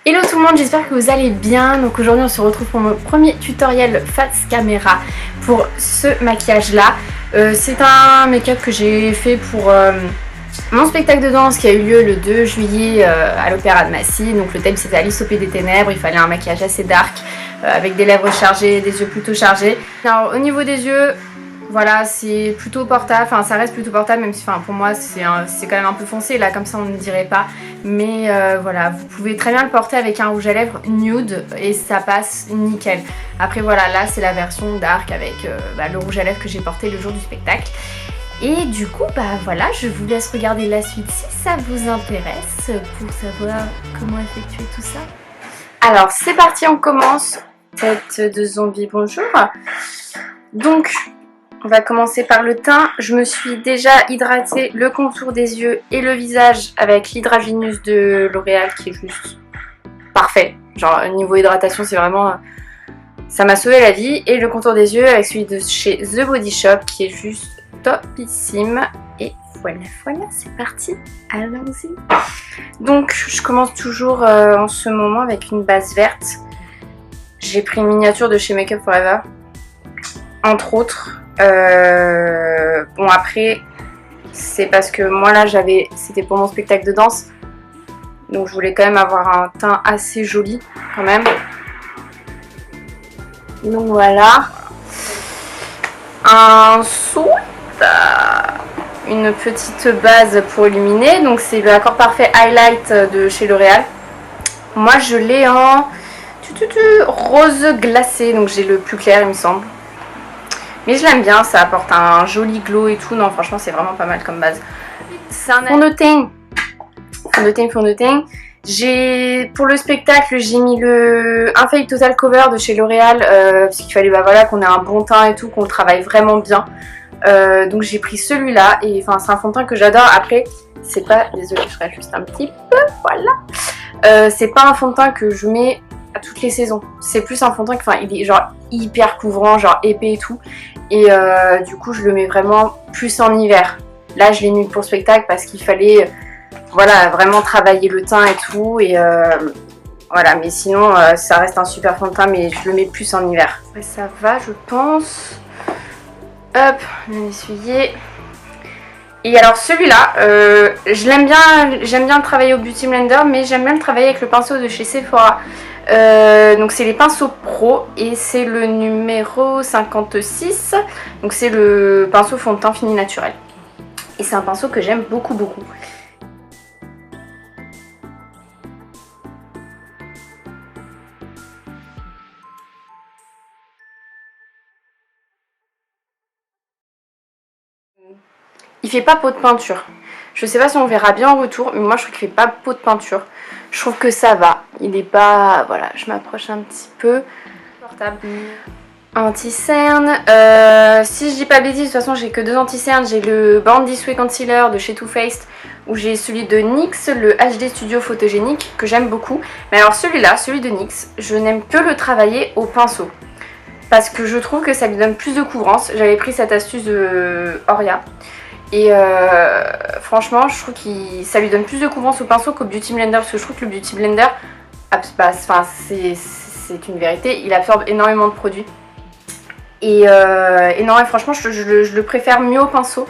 Hello tout le monde, j'espère que vous allez bien. Donc aujourd'hui on se retrouve pour mon premier tutoriel face caméra pour ce maquillage là. C'est un make-up que j'ai fait pour mon spectacle de danse qui a eu lieu le 2 juillet à l'Opéra de Massy. Donc le thème c'était Alice au Pays des Ténèbres, il fallait un maquillage assez dark avec des lèvres chargées, des yeux plutôt chargés. Alors au niveau des yeux, voilà, c'est plutôt portable, enfin ça reste plutôt portable, même si pour moi c'est quand même un peu foncé, là comme ça on ne dirait pas. Mais voilà, vous pouvez très bien le porter avec un rouge à lèvres nude et ça passe nickel. Après voilà, là c'est la version dark avec le rouge à lèvres que j'ai porté le jour du spectacle. Et du coup, voilà, je vous laisse regarder la suite si ça vous intéresse pour savoir comment effectuer tout ça. Alors c'est parti, on commence. Tête de zombie, bonjour. Donc, on va commencer par le teint. Je me suis déjà hydratée le contour des yeux et le visage avec l'Hydragenius de L'Oréal qui est juste parfait. Genre niveau hydratation c'est vraiment... ça m'a sauvé la vie. Et le contour des yeux avec celui de chez The Body Shop qui est juste topissime. Et voilà, c'est parti. Allons-y. Donc je commence toujours en ce moment avec une base verte. J'ai pris une miniature de chez Make Up Forever. Entre autres. Bon après c'est parce que moi là c'était pour mon spectacle de danse, donc je voulais quand même avoir un teint assez joli quand même. Donc voilà, ensuite une petite base pour illuminer. Donc c'est le Accord Parfait Highlight de chez L'Oréal. Moi je l'ai en rose glacé, donc j'ai le plus clair il me semble. Mais je l'aime bien, ça apporte un joli glow et tout. Non, franchement, c'est vraiment pas mal comme base. C'est un fond de teint. Fond de teint. Pour le spectacle, j'ai mis le Fake Total Cover de chez L'Oréal. Parce qu'il fallait voilà, qu'on ait un bon teint et tout, qu'on le travaille vraiment bien. Donc j'ai pris celui-là. Et enfin, c'est un fond de teint que j'adore. Après, c'est pas... Désolée, je ferai juste un petit peu. Voilà. C'est pas un fond de teint que je mets à toutes les saisons. C'est plus un fond de teint il est genre hyper couvrant, genre épais et tout. Et du coup je le mets vraiment plus en hiver. Là je l'ai mis pour le spectacle parce qu'il fallait voilà, vraiment travailler le teint et tout. Et voilà, mais sinon ça reste un super fond de teint, mais je le mets plus en hiver. Ouais, ça va je pense. Hop, je vais essuyer. Et alors celui-là, j'aime bien le travailler au Beauty Blender, mais j'aime bien le travailler avec le pinceau de chez Sephora. Donc c'est les pinceaux pro et c'est le numéro 56. Donc c'est le pinceau fond de teint fini naturel. Et c'est un pinceau que j'aime beaucoup. Il fait pas peau de peinture. Je sais pas si on verra bien en retour, mais moi je trouve qu'il fait pas peau de peinture. Je trouve que ça va. Il est pas... Voilà, je m'approche un petit peu. Portable. Anti-cerne. Si je dis pas bêtise, de toute façon j'ai que deux anti-cernes. J'ai le Born This Way Concealer de chez Too Faced, ou j'ai celui de NYX, le HD Studio Photogénique, que j'aime beaucoup. Mais alors celui-là, celui de NYX, je n'aime que le travailler au pinceau. Parce que je trouve que ça lui donne plus de couvrance. J'avais pris cette astuce de Oria. Et franchement je trouve que ça lui donne plus de couvrance au pinceau qu'au Beauty Blender, parce que je trouve que le Beauty Blender, c'est une vérité, il absorbe énormément de produits. Et non, et franchement je le préfère mieux au pinceau.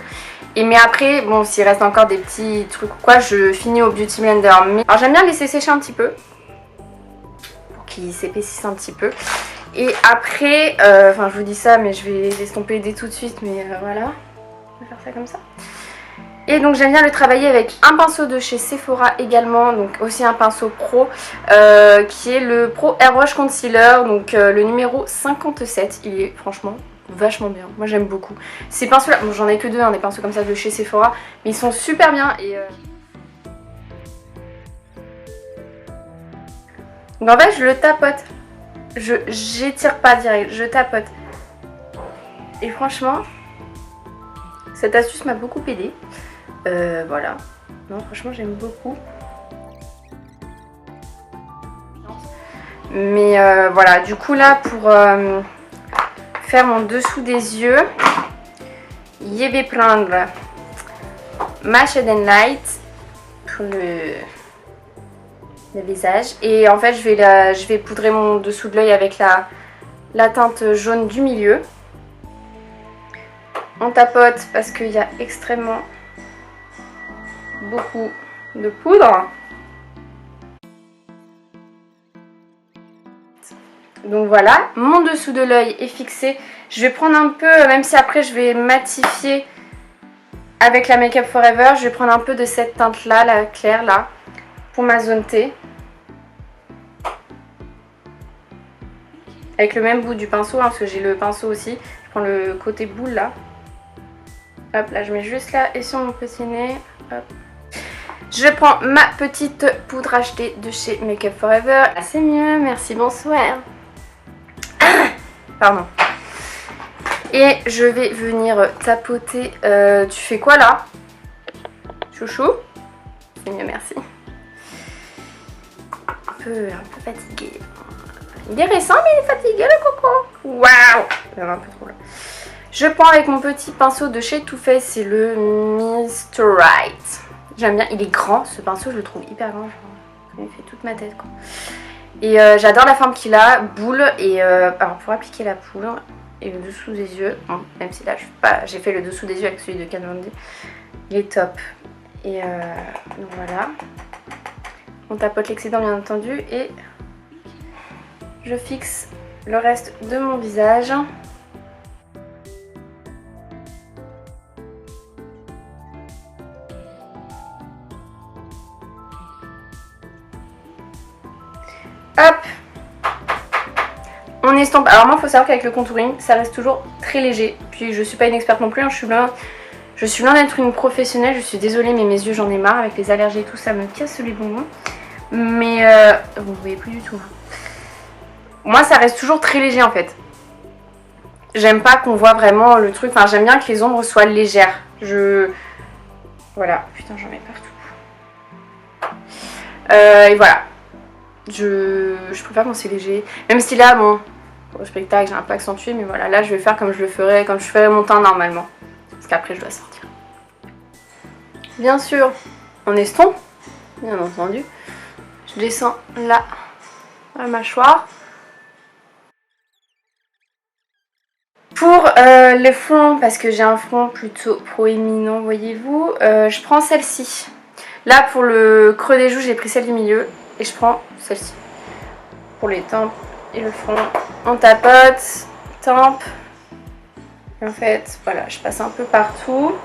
Mais après, bon, s'il reste encore des petits trucs ou quoi, je finis au Beauty Blender. Alors j'aime bien laisser sécher un petit peu, pour qu'il s'épaississe un petit peu. Et après, je vous dis ça, mais je vais l'estomper dès tout de suite, mais voilà. On va faire ça comme ça. Et donc j'aime bien le travailler avec un pinceau de chez Sephora également, donc aussi un pinceau pro qui est le Pro Airbrush Concealer, donc le numéro 57. Il est franchement vachement bien, moi j'aime beaucoup. Ces pinceaux là, bon, j'en ai que deux, des pinceaux comme ça de chez Sephora, mais ils sont super bien. Et donc en fait je le tapote, j'étire pas direct, je tapote. Et franchement... cette astuce m'a beaucoup aidée. Voilà. Non, franchement, j'aime beaucoup. Mais voilà, du coup, là, pour faire mon dessous des yeux, je vais prendre ma Shade and Light pour le le visage. Et en fait je vais poudrer mon dessous de l'œil avec la teinte jaune du milieu. On tapote parce qu'il y a extrêmement beaucoup de poudre. Donc voilà, mon dessous de l'œil est fixé. Je vais prendre un peu, même si après je vais matifier avec la Make Up Forever, je vais prendre un peu de cette teinte là, la claire là, pour ma zone T. Avec le même bout du pinceau, hein, parce que j'ai le pinceau aussi. Je prends le côté boule là. Hop, là je mets juste là et sur mon petit nez. Hop. Je prends ma petite poudre achetée de chez Make Up Forever. Là c'est mieux, merci, bonsoir. Pardon. Et je vais venir tapoter. Tu fais quoi là, chouchou? C'est mieux, merci. Un peu fatigué. Il est récent mais il est fatigué le coco. Waouh, il y en a un peu trop là. Je prends avec mon petit pinceau de chez Too Faced, c'est le Mr. Right. J'aime bien, il est grand ce pinceau, je le trouve hyper grand. Il fait toute ma tête quoi. Et j'adore la forme qu'il a, boule. Et alors pour appliquer la poudre et le dessous des yeux, bon, même si là j'ai fait le dessous des yeux avec celui de Kat Von D, il est top. Et donc voilà, on tapote l'excédent bien entendu et je fixe le reste de mon visage. Hop, on estompe. Alors moi il faut savoir qu'avec le contouring ça reste toujours très léger. Puis je suis pas une experte non plus, hein. Je suis loin d'être une professionnelle. Je suis désolée mais mes yeux j'en ai marre. Avec les allergies et tout ça me casse les bonbons. Mais vous voyez plus du tout. Moi ça reste toujours très léger en fait. J'aime pas qu'on voit vraiment le truc. Enfin j'aime bien que les ombres soient légères. Voilà, putain j'en mets partout. Et voilà. Je préfère quand c'est léger. Même si là, bon, pour le spectacle, j'ai un peu accentué, mais voilà, là je vais faire comme je le ferais, comme je ferais mon teint normalement. Parce qu'après je dois sortir. Bien sûr, on estompe, bien entendu. Je descends là, la mâchoire. Pour le front, parce que j'ai un front plutôt proéminent, voyez-vous, je prends celle-ci. Là, pour le creux des joues, j'ai pris celle du milieu. Et je prends celle-ci pour les tempes et le front. On tapote, tempe. Et en fait, voilà, je passe un peu partout.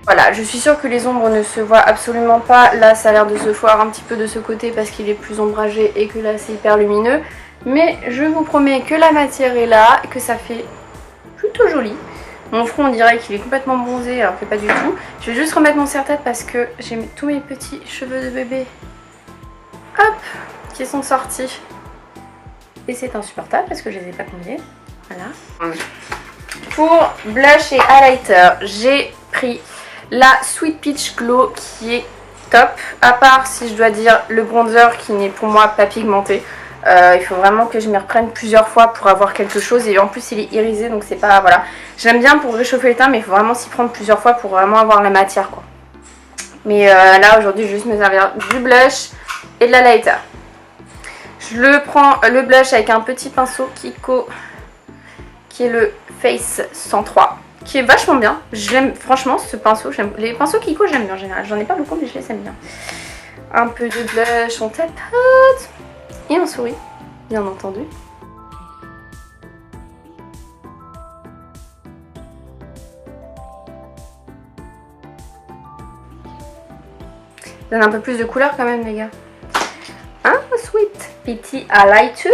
Voilà, je suis sûre que les ombres ne se voient absolument pas. Là, ça a l'air de se voir un petit peu de ce côté parce qu'il est plus ombragé et que là, c'est hyper lumineux. Mais je vous promets que la matière est là, que ça fait plutôt joli. Mon front, on dirait qu'il est complètement bronzé, alors que pas du tout. Je vais juste remettre mon serre-tête parce que j'ai tous mes petits cheveux de bébé, hop, qui sont sortis. Et c'est insupportable parce que je les ai pas combinés. Voilà. Pour blush et highlighter, j'ai pris la Sweet Peach Glow qui est top. À part, si je dois dire, le bronzer qui n'est pour moi pas pigmenté. Il faut vraiment que je m'y reprenne plusieurs fois pour avoir quelque chose. Et en plus il est irisé donc c'est pas... Voilà. J'aime bien pour réchauffer le teint mais il faut vraiment s'y prendre plusieurs fois pour vraiment avoir la matière quoi. Mais là aujourd'hui je vais juste me servir du blush et de l'highlighter. Je prends le blush avec un petit pinceau Kiko qui est le Face 103. Qui est vachement bien. J'aime franchement ce pinceau. Les pinceaux Kiko j'aime bien en général. J'en ai pas beaucoup mais je les aime bien. Un peu de blush, on tapote. Et on sourit, bien entendu. Donne un peu plus de couleur quand même les gars. Un Sweet Petit highlighter.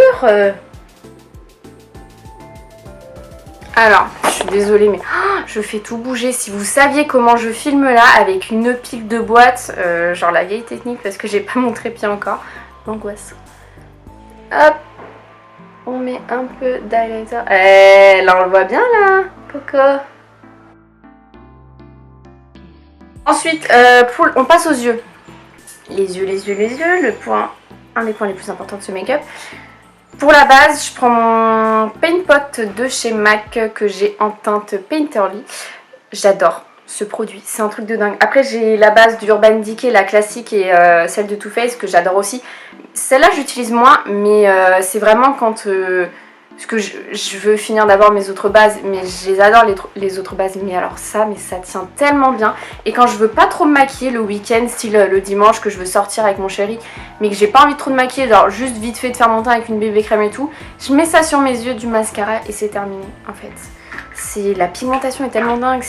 Alors, je suis désolée mais je fais tout bouger. Si vous saviez comment je filme là avec une pile de boîte, genre la vieille technique parce que j'ai pas mon trépied encore. L'angoisse. Hop, on met un peu d'highlighter. Là on le voit bien là, Coco. Ensuite, on passe aux yeux. Les yeux, le point, un des points les plus importants de ce make-up. Pour la base, je prends mon Paint Pot de chez MAC que j'ai en teinte Painterly. J'adore ce produit, c'est un truc de dingue. Après j'ai la base du Urban Decay, la classique, et celle de Too Faced que j'adore aussi. Celle-là j'utilise moins, mais c'est vraiment quand parce que je veux finir d'avoir mes autres bases, mais je les adore les autres bases. Mais alors ça, mais ça tient tellement bien. Et quand je veux pas trop me maquiller le week-end, style le dimanche, que je veux sortir avec mon chéri, mais que j'ai pas envie de trop de maquiller, genre juste vite fait de faire mon teint avec une bébé crème et tout, je mets ça sur mes yeux, du mascara, et c'est terminé en fait. La pigmentation est tellement dingue,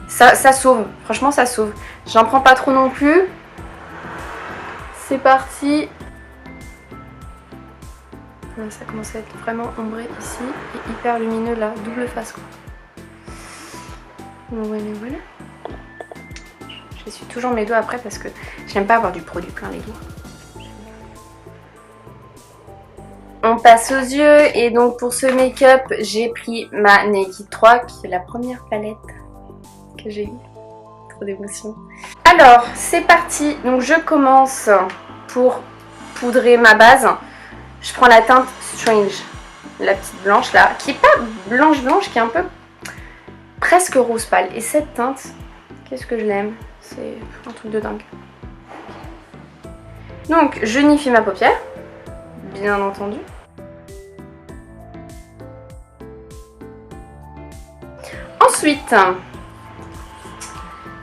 ça sauve, franchement ça sauve. J'en prends pas trop non plus. C'est parti. Ça commence à être vraiment ombré ici et hyper lumineux là, double face quoi. Voilà, voilà. J'essuie toujours mes doigts après parce que j'aime pas avoir du produit plein les doigts. On passe aux yeux, et donc pour ce make-up j'ai pris ma Naked 3 qui est la première palette que j'ai eue. Trop d'émotion. Alors c'est parti, donc je commence pour poudrer ma base. Je prends la teinte Strange, la petite blanche là, qui est pas blanche blanche, qui est un peu presque rose pâle. Et cette teinte, qu'est-ce que je l'aime, c'est un truc de dingue. Donc je nifie ma paupière, bien entendu. Ensuite,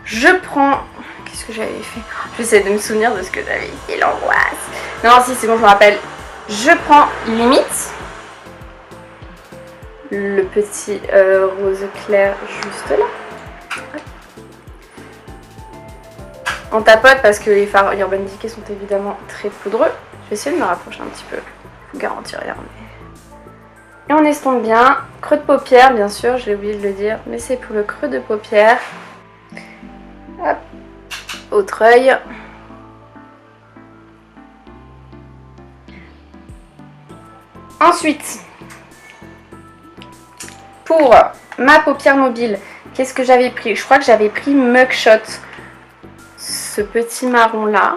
je prends... Qu'est-ce que j'avais fait? J'essaie de me souvenir de ce que j'avais fait, l'angoisse. Non, si, c'est bon, je me rappelle. Je prends limite le petit rose clair juste là. On tapote parce que les fards Urban Decay sont évidemment très poudreux. Je vais essayer de me rapprocher un petit peu. Je vous garantis rien. Mais... Et on estompe bien. Creux de paupière, bien sûr, j'ai oublié de le dire, mais c'est pour le creux de paupière. Hop. Autre œil. Ensuite, pour ma paupière mobile, qu'est-ce que j'avais pris? Je crois que j'avais pris Mugshot, ce petit marron là.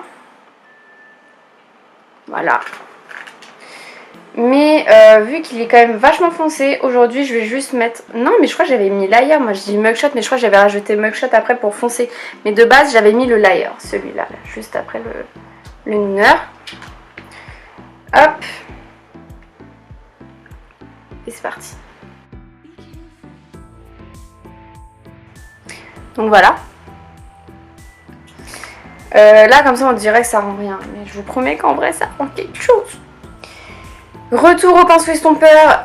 Voilà. Mais vu qu'il est quand même vachement foncé, aujourd'hui je vais juste mettre... Non, mais je crois que j'avais mis layer. Moi je dis Mugshot, mais je crois que j'avais rajouté Mugshot après pour foncer. Mais de base j'avais mis le layer, celui-là, juste après le Nooner. Hop. Et c'est parti. Donc voilà. Là comme ça on dirait que ça rend rien, mais je vous promets qu'en vrai ça rend quelque chose. Retour au pinceau estompeur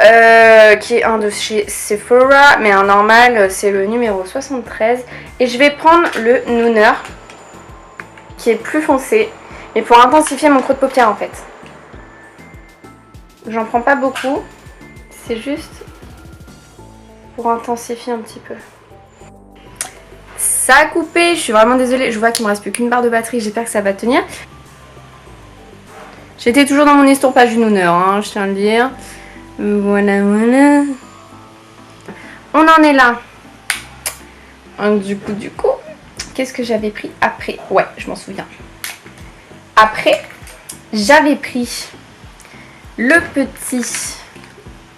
qui est un de chez Sephora, mais un normal, c'est le numéro 73. Et je vais prendre le Nooner qui est plus foncé, mais pour intensifier mon creux de paupière en fait. J'en prends pas beaucoup, c'est juste pour intensifier un petit peu. Ça a coupé, je suis vraiment désolée, je vois qu'il me reste plus qu'une barre de batterie, j'espère que ça va tenir. J'étais toujours dans mon estompage du Nooner, hein, je tiens à le dire. Voilà, voilà. On en est là. Du coup, qu'est-ce que j'avais pris après? Ouais, je m'en souviens. Après, j'avais pris le petit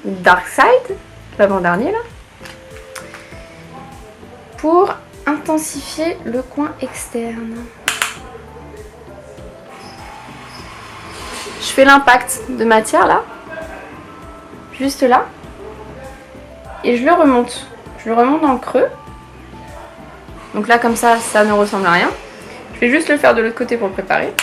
Dark Side, l'avant-dernier là, pour intensifier le coin externe. Je fais l'impact de matière là, juste là, et je le remonte. Je le remonte dans le creux. Donc là comme ça, ça ne ressemble à rien. Je vais juste le faire de l'autre côté pour le préparer.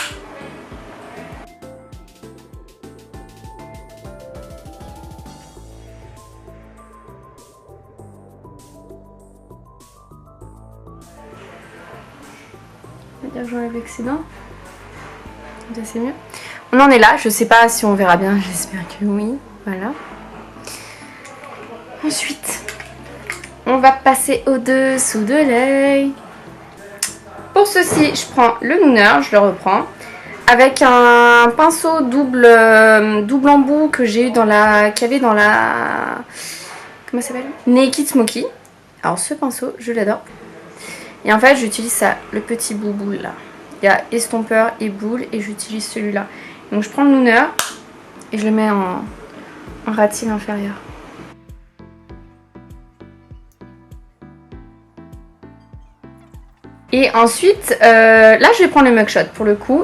On va dire que j'enlève l'excédent. Comme ça c'est mieux. On en est là, je sais pas si on verra bien, j'espère que oui. Voilà. Ensuite, on va passer au-dessous de l'œil. Pour ceci, je prends le Nooner, je le reprends. Avec un pinceau double embout que j'ai eu dans la... qu'il y avait dans la... Comment ça s'appelle? Naked Smoky. Alors ce pinceau, je l'adore. Et en fait, j'utilise ça, le petit boule là. Il y a estompeur et boule et j'utilise celui-là. Donc je prends le Nooner et je le mets en ratine inférieure. Et ensuite, là je vais prendre le mugshot pour le coup,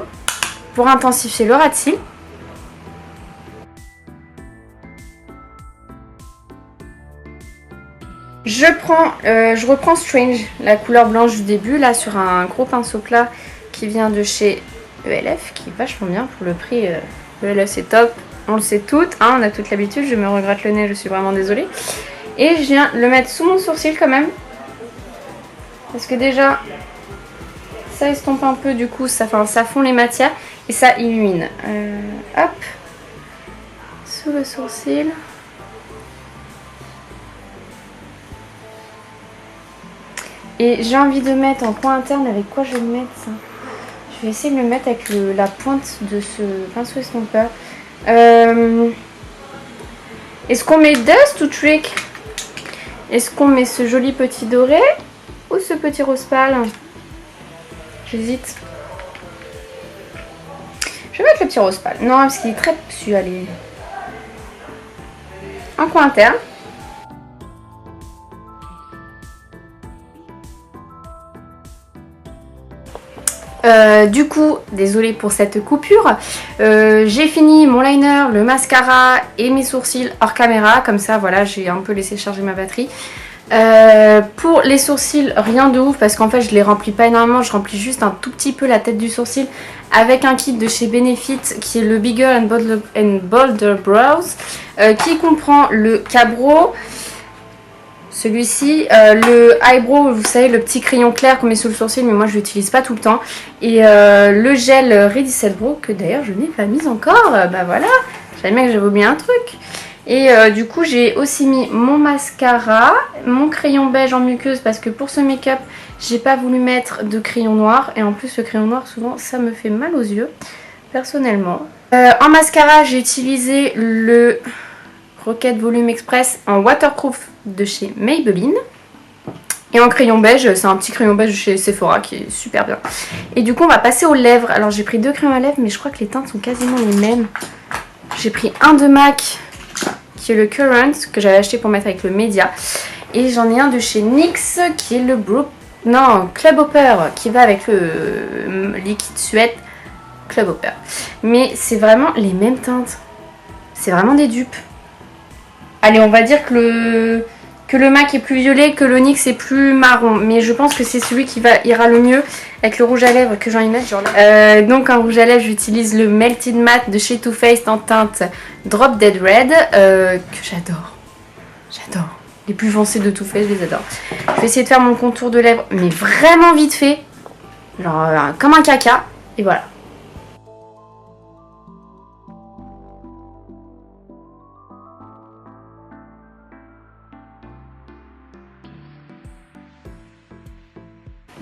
pour intensifier le ras de cils. Je reprends Strange, la couleur blanche du début, là sur un gros pinceau plat qui vient de chez ELF, qui est vachement bien pour le prix. ELF c'est top, on le sait toutes, hein, on a toute l'habitude, je me regrette le nez, je suis vraiment désolée. Et je viens le mettre sous mon sourcil quand même, parce que déjà ça estompe un peu, du coup ça fond les matières et ça illumine. Hop, sous le sourcil. Et j'ai envie de mettre en coin interne, avec quoi je vais le mettre ça? Je vais essayer de le mettre avec la pointe de ce pinceau estompeur. Est-ce qu'on met Dust ou Trick? Est-ce qu'on met ce joli petit doré ou ce petit rose pâle? J'hésite. Je vais mettre le petit rose pâle. Non, parce qu'il est très dessus, allez. En coin interne. Du coup, désolée pour cette coupure, j'ai fini mon liner, le mascara et mes sourcils hors caméra, comme ça voilà, j'ai un peu laissé charger ma batterie. Pour les sourcils, rien de ouf parce qu'en fait je les remplis pas énormément, je remplis juste un tout petit peu la tête du sourcil avec un kit de chez Benefit qui est le Bigger and Bolder Brows, qui comprend le Cabro, celui-ci, le eyebrow, vous savez, le petit crayon clair qu'on met sous le sourcil, mais moi je l'utilise pas tout le temps. Et le gel Ready Set Brow, que d'ailleurs je n'ai pas mis encore. Bah voilà, j'avais bien que j'avais oublié un truc. Et du coup j'ai aussi mis mon mascara, mon crayon beige en muqueuse, parce que pour ce make-up, j'ai pas voulu mettre de crayon noir. Et en plus le crayon noir, souvent ça me fait mal aux yeux, personnellement. En mascara, j'ai utilisé le Rocket Volume Express en waterproof de chez Maybelline. Et en crayon beige, c'est un petit crayon beige de chez Sephora qui est super bien. Et du coup on va passer aux lèvres. Alors j'ai pris 2 crayons à lèvres, mais je crois que les teintes sont quasiment les mêmes. J'ai pris un de MAC qui est le Current, que j'avais acheté pour mettre avec le Media. Et j'en ai un de chez NYX qui est le Club Hopper, qui va avec le liquide Suède Club Hopper. Mais c'est vraiment les mêmes teintes. C'est vraiment des dupes. Allez, on va dire que le MAC est plus violet, que le NYX est plus marron. Mais je pense que c'est celui qui ira le mieux avec le rouge à lèvres que j'ai envie de mettre. Genre là. Donc en rouge à lèvres, j'utilise le Melted Matte de chez Too Faced en teinte Drop Dead Red, que j'adore. J'adore. Les plus foncés de Too Faced, je les adore. Je vais essayer de faire mon contour de lèvres, mais vraiment vite fait. Genre comme un caca. Et voilà.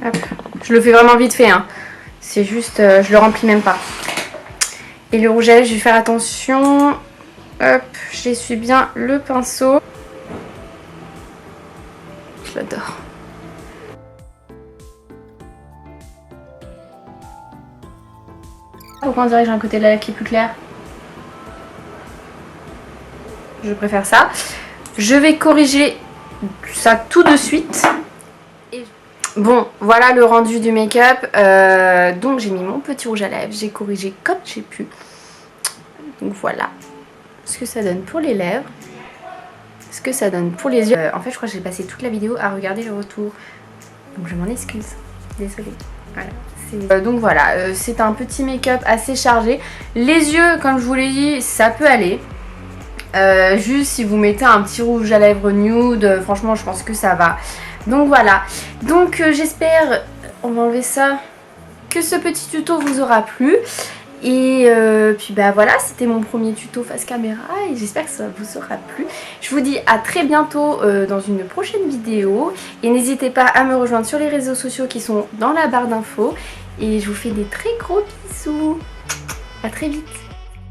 Hop. Je le fais vraiment vite fait, hein. C'est juste, je le remplis même pas. Et le rouge à lèvres, je vais faire attention. Hop, j'essuie bien le pinceau. Je l'adore. Pourquoi on dirait que j'ai un côté de la lèvre qui est plus clair? Je préfère ça. Je vais corriger ça tout de suite. Bon, voilà le rendu du make-up. Donc j'ai mis mon petit rouge à lèvres, j'ai corrigé comme j'ai pu. Donc voilà ce que ça donne pour les lèvres, ce que ça donne pour les yeux. En fait je crois que j'ai passé toute la vidéo à regarder le retour, donc je m'en excuse, désolée. Voilà. Donc voilà, c'est un petit make-up assez chargé. Les yeux, comme je vous l'ai dit, ça peut aller. Juste si vous mettez un petit rouge à lèvres nude, franchement je pense que ça va. Donc voilà, donc j'espère, on va enlever ça, que ce petit tuto vous aura plu. Et puis bah voilà, c'était mon premier tuto face caméra et j'espère que ça vous aura plu. Je vous dis à très bientôt dans une prochaine vidéo. Et n'hésitez pas à me rejoindre sur les réseaux sociaux qui sont dans la barre d'infos. Et je vous fais des très gros bisous. À très vite.